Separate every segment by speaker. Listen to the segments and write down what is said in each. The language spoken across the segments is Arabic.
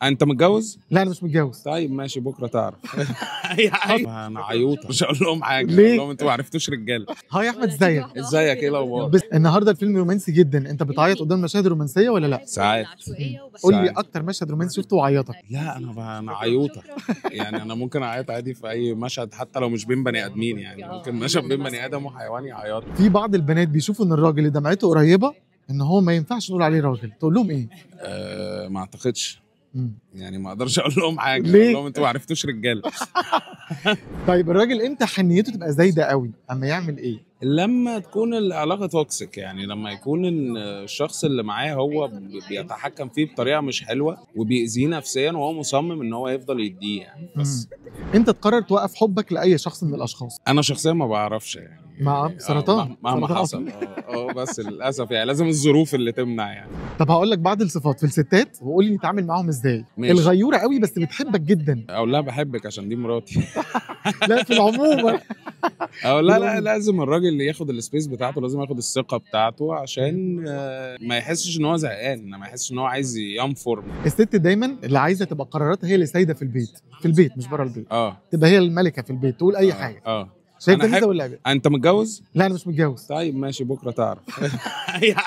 Speaker 1: انت متجوز؟
Speaker 2: لا انا مش متجوز.
Speaker 1: طيب ماشي بكره تعرف. انا عيوطه مش هقول لهم حاجه،
Speaker 2: ليه؟
Speaker 1: هقول لهم انتوا ما عرفتوش رجاله.
Speaker 2: هاي يا احمد، ازيك؟
Speaker 1: ازيك، ايه الاخبار؟
Speaker 2: بس النهارده الفيلم رومانسي جدا، انت بتعيط قدام مشاهد رومانسيه ولا لا؟
Speaker 1: ساعات.
Speaker 2: قول لي
Speaker 1: ساعات.
Speaker 2: اكتر مشهد رومانسي شفته وعيطك.
Speaker 1: لا انا عيوطه. يعني انا ممكن اعيط عادي في اي مشهد حتى لو مش بين بني ادمين، يعني ممكن مشهد بين بني ادم وحيوان يعيط.
Speaker 2: في بعض البنات بيشوفوا ان الراجل اللي دمعته قريبه ان هو ما ينفعش نقول عليه راجل، تقول لهم ايه؟
Speaker 1: ما اعتقدش.
Speaker 2: مم.
Speaker 1: يعني ما اقدرش اقول لهم حاجه،
Speaker 2: ليه؟
Speaker 1: اقول لهم انتوا ما عرفتوش رجاله.
Speaker 2: طيب الراجل امتى حنيته تبقى زايده قوي؟ اما يعمل ايه؟
Speaker 1: لما تكون العلاقه توكسيك، يعني لما يكون ان الشخص اللي معاه هو بيتحكم فيه بطريقه مش حلوه وبيأذيه نفسيا وهو مصمم ان هو يفضل يديه يعني. بس
Speaker 2: امتى تقرر توقف حبك لاي شخص من الاشخاص؟
Speaker 1: انا شخصيا ما بعرفش يعني.
Speaker 2: مع سرطان
Speaker 1: مهما
Speaker 2: سرطان
Speaker 1: حصل.
Speaker 2: أصلاً.
Speaker 1: بس للاسف يعني لازم الظروف اللي تمنع يعني.
Speaker 2: طب هقول لك بعض الصفات في الستات وقول لي نتعامل معاهم ازاي.
Speaker 1: ماشي.
Speaker 2: الغيوره قوي بس بتحبك جدا.
Speaker 1: اقول لها بحبك عشان دي مراتي.
Speaker 2: لا في العموم.
Speaker 1: او لا لازم الراجل اللي ياخد السبيس بتاعته، لازم ياخد الثقه بتاعته عشان ما يحسش ان هو زهقان، ما يحسش ان هو عايز ينفر.
Speaker 2: الست دايما اللي عايزه تبقى قراراتها هي اللي سايده في البيت، في البيت مش بره البيت. تبقى هي الملكه في البيت، تقول اي حاجه. شايف ده ميزه ولا عيب؟
Speaker 1: انت متجوز؟
Speaker 2: لا انا مش متجوز.
Speaker 1: طيب ماشي بكره تعرف.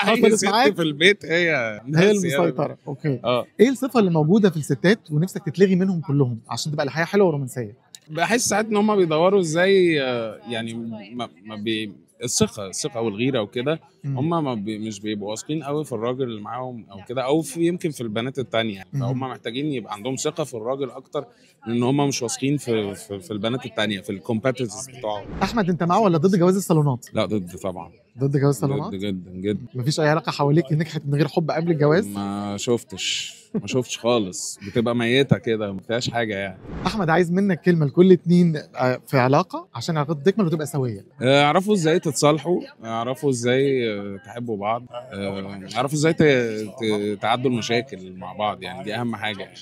Speaker 1: اي ست
Speaker 2: معاك؟
Speaker 1: في البيت هي
Speaker 2: المسيطره. اوكي. ايه الصفه اللي موجوده في الستات ونفسك تتلغي منهم كلهم عشان تبقى الحياه حلوه ورومانسيه؟
Speaker 1: بحس ساعات ان هم بيدوروا ازاي، يعني الثقه والغيره وكده. هم مش بيبقوا واثقين قوي في الراجل اللي معاهم او كده، او يمكن في البنات التانية. فهم محتاجين يبقى عندهم ثقه في الراجل اكتر من ان هم مش واثقين في البنات التانية، في الكومباتيتورز بتوعهم.
Speaker 2: احمد انت معاه ولا ضد جواز الصالونات؟
Speaker 1: لا ضد طبعا.
Speaker 2: ضد جواز الصالونات؟
Speaker 1: ضد جدا جدا.
Speaker 2: مفيش اي علاقه حواليك نجحت من غير حب قبل الجواز؟
Speaker 1: ما شفتش خالص، بتبقى ميته كده ما فيهاش حاجه يعني.
Speaker 2: احمد عايز منك كلمه لكل اتنين في علاقه عشان علاقتكم تكمل وتبقى سويه.
Speaker 1: اعرفوا ازاي تتصالحوا، اعرفوا ازاي تحبوا بعض، اعرفوا ازاي تعدوا المشاكل مع بعض، يعني دي اهم حاجه يعني.